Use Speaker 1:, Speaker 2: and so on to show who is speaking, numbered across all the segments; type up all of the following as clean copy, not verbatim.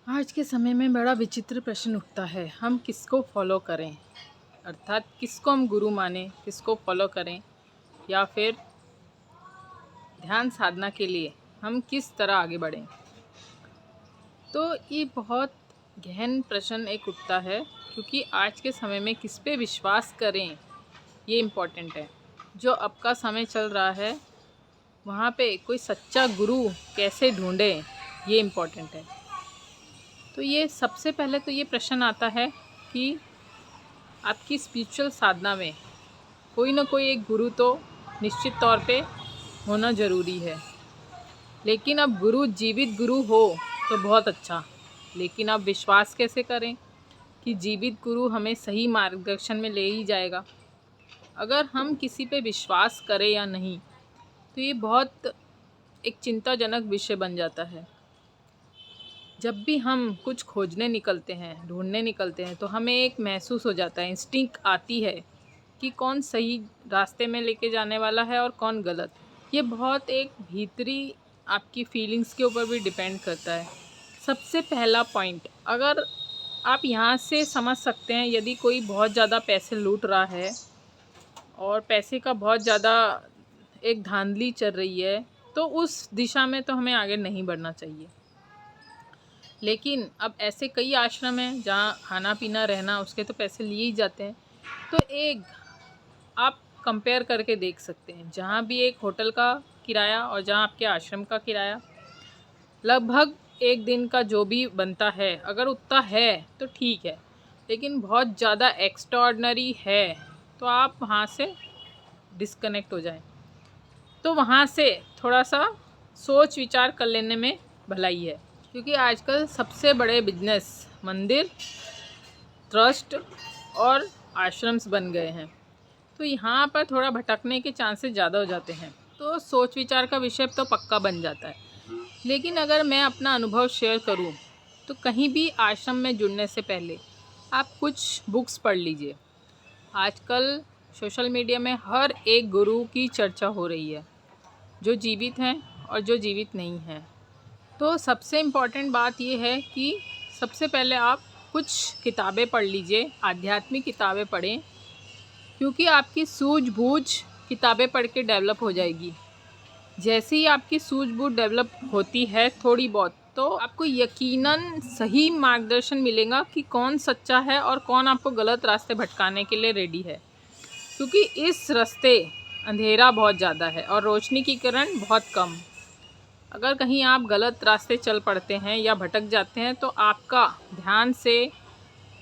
Speaker 1: आज के समय में बड़ा विचित्र प्रश्न उठता है, हम किसको फॉलो करें। अर्थात किसको हम गुरु माने, किसको फॉलो करें, या फिर ध्यान साधना के लिए हम किस तरह आगे बढ़ें। तो ये बहुत गहन प्रश्न एक उठता है, क्योंकि आज के समय में किस पे विश्वास करें ये इम्पोर्टेंट है। जो अब का समय चल रहा है वहाँ पे कोई सच्चा गुरु कैसे ढूंढें ये इम्पोर्टेंट है। तो ये सबसे पहले तो ये प्रश्न आता है कि आपकी स्पिरिचुअल साधना में कोई ना कोई एक गुरु तो निश्चित तौर पे होना ज़रूरी है। लेकिन अब गुरु जीवित गुरु हो तो बहुत अच्छा, लेकिन अब विश्वास कैसे करें कि जीवित गुरु हमें सही मार्गदर्शन में ले ही जाएगा। अगर हम किसी पे विश्वास करें या नहीं, तो ये बहुत एक चिंताजनक विषय बन जाता है। जब भी हम कुछ खोजने निकलते हैं, ढूंढने निकलते हैं, तो हमें एक महसूस हो जाता है, इंस्टिंक्ट आती है कि कौन सही रास्ते में लेके जाने वाला है और कौन गलत। ये बहुत एक भीतरी आपकी फीलिंग्स के ऊपर भी डिपेंड करता है। सबसे पहला पॉइंट, अगर आप यहाँ से समझ सकते हैं, यदि कोई बहुत ज़्यादा पैसे लूट रहा है और पैसे का बहुत ज़्यादा एक धांधली चल रही है, तो उस दिशा में तो हमें आगे नहीं बढ़ना चाहिए। लेकिन अब ऐसे कई आश्रम हैं जहाँ खाना पीना रहना उसके तो पैसे लिए ही जाते हैं। तो एक आप कंपेयर करके देख सकते हैं, जहाँ भी एक होटल का किराया और जहाँ आपके आश्रम का किराया लगभग एक दिन का जो भी बनता है, अगर उतना है तो ठीक है, लेकिन बहुत ज़्यादा एक्स्ट्राऑर्डिनरी है तो आप वहाँ से डिस्कनेक्ट हो जाएं। तो वहाँ से थोड़ा सा सोच विचार कर लेने में भलाई है, क्योंकि आजकल सबसे बड़े बिजनेस मंदिर, ट्रस्ट और आश्रम्स बन गए हैं। तो यहाँ पर थोड़ा भटकने के चांसेस ज़्यादा हो जाते हैं। तो सोच विचार का विषय तो पक्का बन जाता है। लेकिन अगर मैं अपना अनुभव शेयर करूँ, तो कहीं भी आश्रम में जुड़ने से पहले आप कुछ बुक्स पढ़ लीजिए। आजकल सोशल मीडिया में हर एक गुरु की चर्चा हो रही है, जो जीवित हैं और जो जीवित नहीं हैं। तो सबसे इम्पॉर्टेंट बात ये है कि सबसे पहले आप कुछ किताबें पढ़ लीजिए, आध्यात्मिक किताबें पढ़ें, क्योंकि आपकी सूझबूझ किताबें पढ़ के डेवलप हो जाएगी। जैसे ही आपकी सूझबूझ डेवलप होती है थोड़ी बहुत, तो आपको यकीनन सही मार्गदर्शन मिलेगा कि कौन सच्चा है और कौन आपको गलत रास्ते भटकाने के लिए रेडी है। क्योंकि इस रास्ते अंधेरा बहुत ज़्यादा है और रोशनी की किरण बहुत कम। अगर कहीं आप गलत रास्ते चल पड़ते हैं या भटक जाते हैं, तो आपका ध्यान से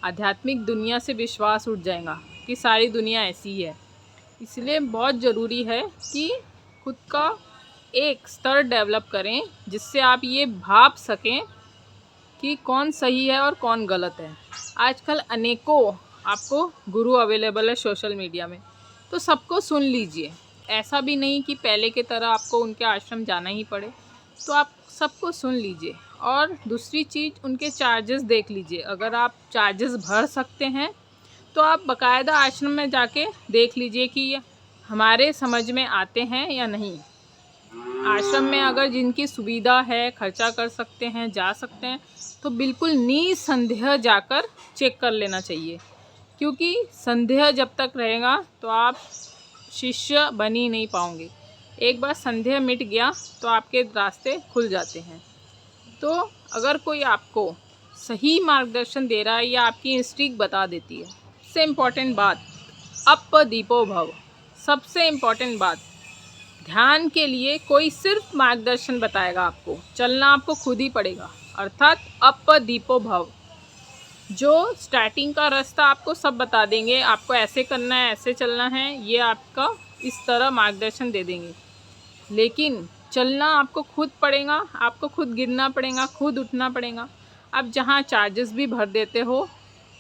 Speaker 1: आध्यात्मिक दुनिया से विश्वास उठ जाएगा कि सारी दुनिया ऐसी ही है। इसलिए बहुत ज़रूरी है कि खुद का एक स्तर डेवलप करें, जिससे आप ये भाप सकें कि कौन सही है और कौन गलत है। आजकल अनेकों आपको गुरु अवेलेबल है सोशल मीडिया में, तो सबको सुन लीजिए। ऐसा भी नहीं कि पहले की तरह आपको उनके आश्रम जाना ही पड़े, तो आप सबको सुन लीजिए। और दूसरी चीज़, उनके चार्जेस देख लीजिए। अगर आप चार्जेस भर सकते हैं तो आप बाकायदा आश्रम में जाके देख लीजिए कि ये हमारे समझ में आते हैं या नहीं। आश्रम में अगर जिनकी सुविधा है, खर्चा कर सकते हैं, जा सकते हैं, तो बिल्कुल निसंदेह जाकर चेक कर लेना चाहिए। क्योंकि संदेह जब तक रहेगा तो आप शिष्य बन ही नहीं पाओगे। एक बार संदेह मिट गया तो आपके रास्ते खुल जाते हैं। तो अगर कोई आपको सही मार्गदर्शन दे रहा है या आपकी इंस्ट्रिक्ट बता देती है, सबसे इम्पॉर्टेंट बात, अप दीपो भव। सबसे इम्पॉर्टेंट बात, ध्यान के लिए कोई सिर्फ मार्गदर्शन बताएगा, आपको चलना आपको खुद ही पड़ेगा। अर्थात अप दीपो भव। जो स्टार्टिंग का रास्ता आपको सब बता देंगे, आपको ऐसे करना है, ऐसे चलना है, ये आपका इस तरह मार्गदर्शन दे देंगे। लेकिन चलना आपको खुद पड़ेगा, आपको खुद गिरना पड़ेगा, खुद उठना पड़ेगा। आप जहाँ चार्जेस भी भर देते हो,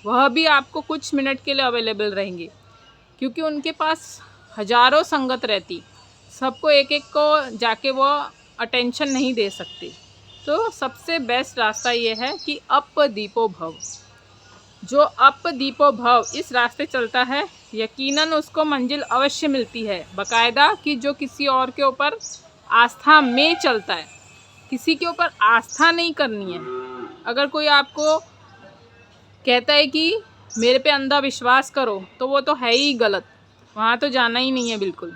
Speaker 1: वह भी आपको कुछ मिनट के लिए अवेलेबल रहेंगे, क्योंकि उनके पास हज़ारों संगत रहती, सबको एक एक को जाके वो अटेंशन नहीं दे सकते। तो सबसे बेस्ट रास्ता ये है कि अप दीपो भव। जो अप दीपो भव इस रास्ते चलता है, यकीनन उसको मंजिल अवश्य मिलती है बाकायदा। कि जो किसी और के ऊपर आस्था में चलता है, किसी के ऊपर आस्था नहीं करनी है, अगर कोई आपको कहता है कि मेरे पे अंधा विश्वास करो, तो वो तो है ही गलत, वहाँ तो जाना ही नहीं है बिल्कुल।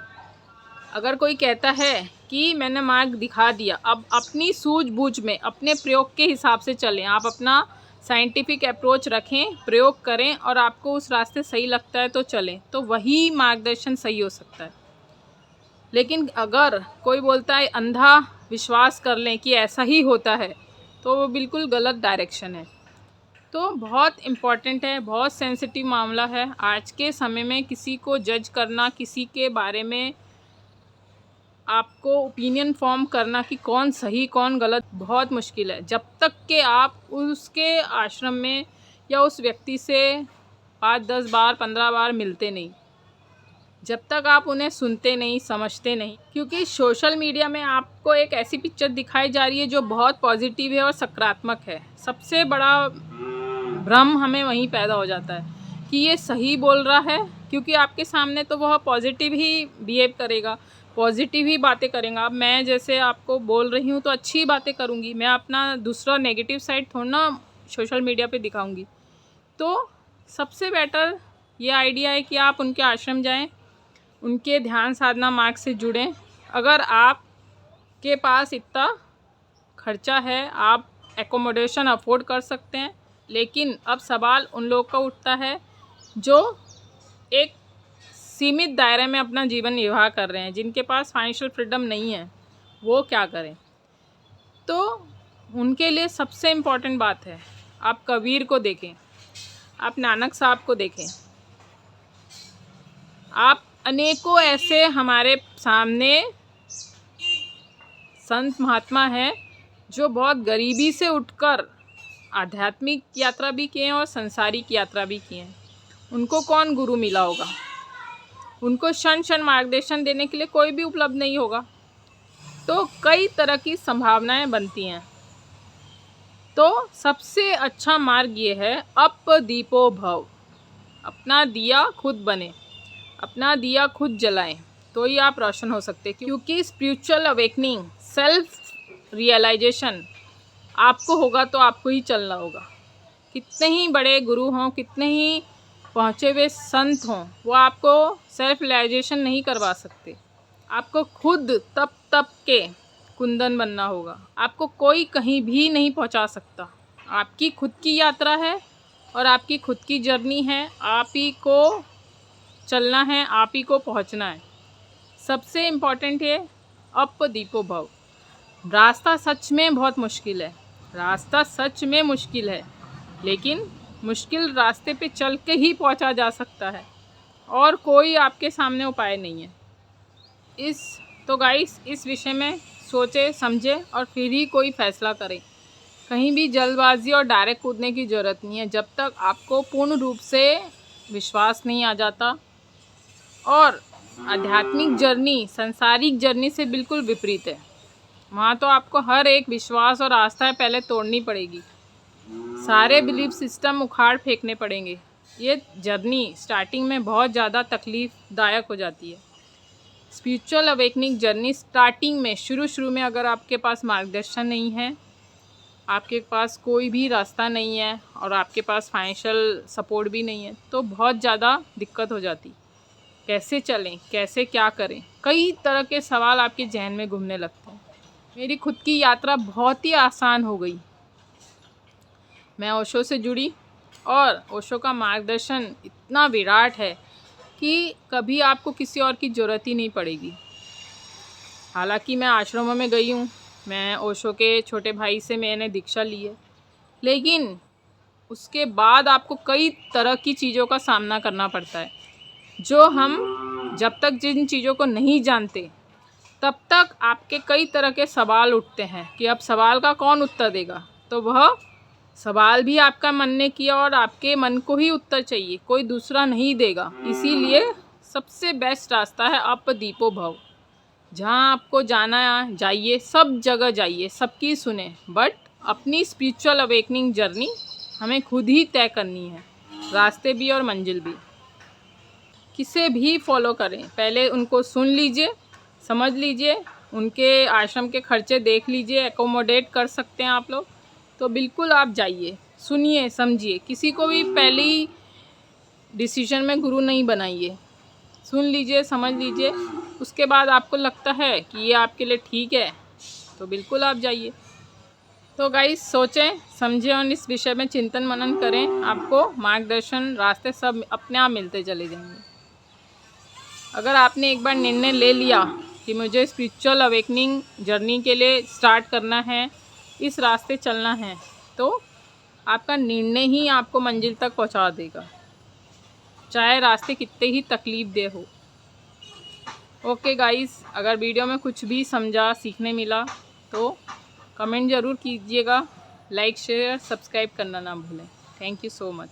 Speaker 1: अगर कोई कहता है कि मैंने मार्ग दिखा दिया, अब अपनी सूझबूझ में अपने प्रयोग के हिसाब से चलें। आप अपना साइंटिफिक अप्रोच रखें, प्रयोग करें और आपको उस रास्ते सही लगता है तो चलें, तो वही मार्गदर्शन सही हो सकता है। लेकिन अगर कोई बोलता है अंधा विश्वास कर लें कि ऐसा ही होता है, तो वो बिल्कुल गलत डायरेक्शन है। तो बहुत इम्पॉर्टेंट है, बहुत सेंसिटिव मामला है। आज के समय में किसी को जज करना, किसी के बारे में आपको ओपिनियन फॉर्म करना कि कौन सही कौन गलत, बहुत मुश्किल है। जब तक कि आप उसके आश्रम में या उस व्यक्ति से 5-10 बार 15 बार मिलते नहीं, जब तक आप उन्हें सुनते नहीं, समझते नहीं। क्योंकि सोशल मीडिया में आपको एक ऐसी पिक्चर दिखाई जा रही है जो बहुत पॉजिटिव है और सकारात्मक है। सबसे बड़ा भ्रम हमें वहीं पैदा हो जाता है कि ये सही बोल रहा है, क्योंकि आपके सामने तो वह पॉजिटिव ही बिहेव करेगा, पॉजिटिव ही बातें करेगा। अब मैं जैसे आपको बोल रही हूँ तो अच्छी बातें करूँगी, मैं अपना दूसरा नेगेटिव साइड थोड़ा ना सोशल मीडिया पे दिखाऊँगी। तो सबसे बेटर ये आइडिया है कि आप उनके आश्रम जाएं, उनके ध्यान साधना मार्ग से जुड़ें। अगर आपके पास इतना खर्चा है, आप एकोमोडेशन अफोर्ड कर सकते हैं। लेकिन अब सवाल उन लोगों का उठता है जो एक सीमित दायरे में अपना जीवन निर्वाह कर रहे हैं, जिनके पास फाइनेंशियल फ्रीडम नहीं है, वो क्या करें। तो उनके लिए सबसे इम्पॉर्टेंट बात है, आप कबीर को देखें, आप नानक साहब को देखें, आप अनेकों ऐसे हमारे सामने संत महात्मा हैं जो बहुत गरीबी से उठकर आध्यात्मिक यात्रा भी किए हैं और संसारिक यात्रा भी किए हैं। उनको कौन गुरु मिला होगा? उनको क्षण क्षण मार्गदर्शन देने के लिए कोई भी उपलब्ध नहीं होगा। तो कई तरह की संभावनाएं बनती हैं। तो सबसे अच्छा मार्ग ये है, अप दीपो भव, अपना दिया खुद बने, अपना दिया खुद जलाएं, तो ही आप रोशन हो सकते हैं। क्योंकि स्पिरिचुअल अवेकनिंग, सेल्फ रियलाइजेशन आपको होगा तो आपको ही चलना होगा। कितने ही बड़े गुरु हों, कितने ही पहुँचे हुए संत हों, वो आपको सेल्फ रियलाइजेशन नहीं करवा सकते। आपको खुद तप तप के कुंदन बनना होगा। आपको कोई कहीं भी नहीं पहुंचा सकता। आपकी खुद की यात्रा है और आपकी खुद की जर्नी है। आप ही को चलना है, आप ही को पहुंचना है। सबसे इम्पॉर्टेंट है अप दीपो भव। रास्ता सच में बहुत मुश्किल है, रास्ता सच में मुश्किल है, लेकिन मुश्किल रास्ते पे चल के ही पहुंचा जा सकता है और कोई आपके सामने उपाय नहीं है। तो गाइस, इस विषय में सोचे समझे और फिर ही कोई फैसला करें। कहीं भी जल्दबाजी और डायरेक्ट कूदने की ज़रूरत नहीं है। जब तक आपको पूर्ण रूप से विश्वास नहीं आ जाता, और आध्यात्मिक जर्नी सांसारिक जर्नी से बिल्कुल विपरीत है। वहाँ तो आपको हर एक विश्वास और आस्थाएं पहले तोड़नी पड़ेगी, सारे बिलीफ सिस्टम उखाड़ फेंकने पड़ेंगे। ये जर्नी स्टार्टिंग में बहुत ज़्यादा तकलीफ़दायक हो जाती है। स्पिरिचुअल अवेकनिंग जर्नी स्टार्टिंग में, शुरू में अगर आपके पास मार्गदर्शन नहीं है, आपके पास कोई भी रास्ता नहीं है और आपके पास फाइनेंशियल सपोर्ट भी नहीं है, तो बहुत ज़्यादा दिक्कत हो जाती। कैसे चलें, कैसे क्या करें, कई तरह के सवाल आपके जहन में घूमने लगते हैं। मेरी खुद की यात्रा बहुत ही आसान हो गई। मैं ओशो से जुड़ी और ओशो का मार्गदर्शन इतना विराट है कि कभी आपको किसी और की ज़रूरत ही नहीं पड़ेगी। हालांकि मैं आश्रमों में गई हूँ, मैं ओशो के छोटे भाई से मैंने दीक्षा ली है, लेकिन उसके बाद आपको कई तरह की चीज़ों का सामना करना पड़ता है, जो हम जब तक जिन चीज़ों को नहीं जानते तब तक आपके कई तरह के सवाल उठते हैं कि अब सवाल का कौन उत्तर देगा। तो वह सवाल भी आपका मन ने किया और आपके मन को ही उत्तर चाहिए, कोई दूसरा नहीं देगा। इसीलिए सबसे बेस्ट रास्ता है अप दीपो भव। जहाँ आपको जाना है जाइए, सब जगह जाइए, सबकी सुने, बट अपनी स्पिरिचुअल अवेकनिंग जर्नी हमें खुद ही तय करनी है, रास्ते भी और मंजिल भी। किसे भी फॉलो करें, पहले उनको सुन लीजिए, समझ लीजिए, उनके आश्रम के खर्चे देख लीजिए, एकोमोडेट कर सकते हैं आप लोग। तो बिल्कुल आप जाइए, सुनिए, समझिए। किसी को भी पहले ही डिसीजन में गुरु नहीं बनाइए। सुन लीजिए, समझ लीजिए, उसके बाद आपको लगता है कि ये आपके लिए ठीक है तो बिल्कुल आप जाइए। तो गाइस, सोचें, समझें और इस विषय में चिंतन मनन करें। आपको मार्गदर्शन, रास्ते सब अपने आप मिलते चले जाएंगे। अगर आपने एक बार निर्णय ले लिया कि मुझे स्पिरिचुअल अवेकनिंग जर्नी के लिए स्टार्ट करना है, इस रास्ते चलना है, तो आपका निर्णय ही आपको मंजिल तक पहुंचा देगा, चाहे रास्ते कितने ही तकलीफ दे हो। ओके गाइस, अगर वीडियो में कुछ भी समझा, सीखने मिला तो कमेंट ज़रूर कीजिएगा। लाइक, शेयर, सब्सक्राइब करना ना भूलें। Thank you so much.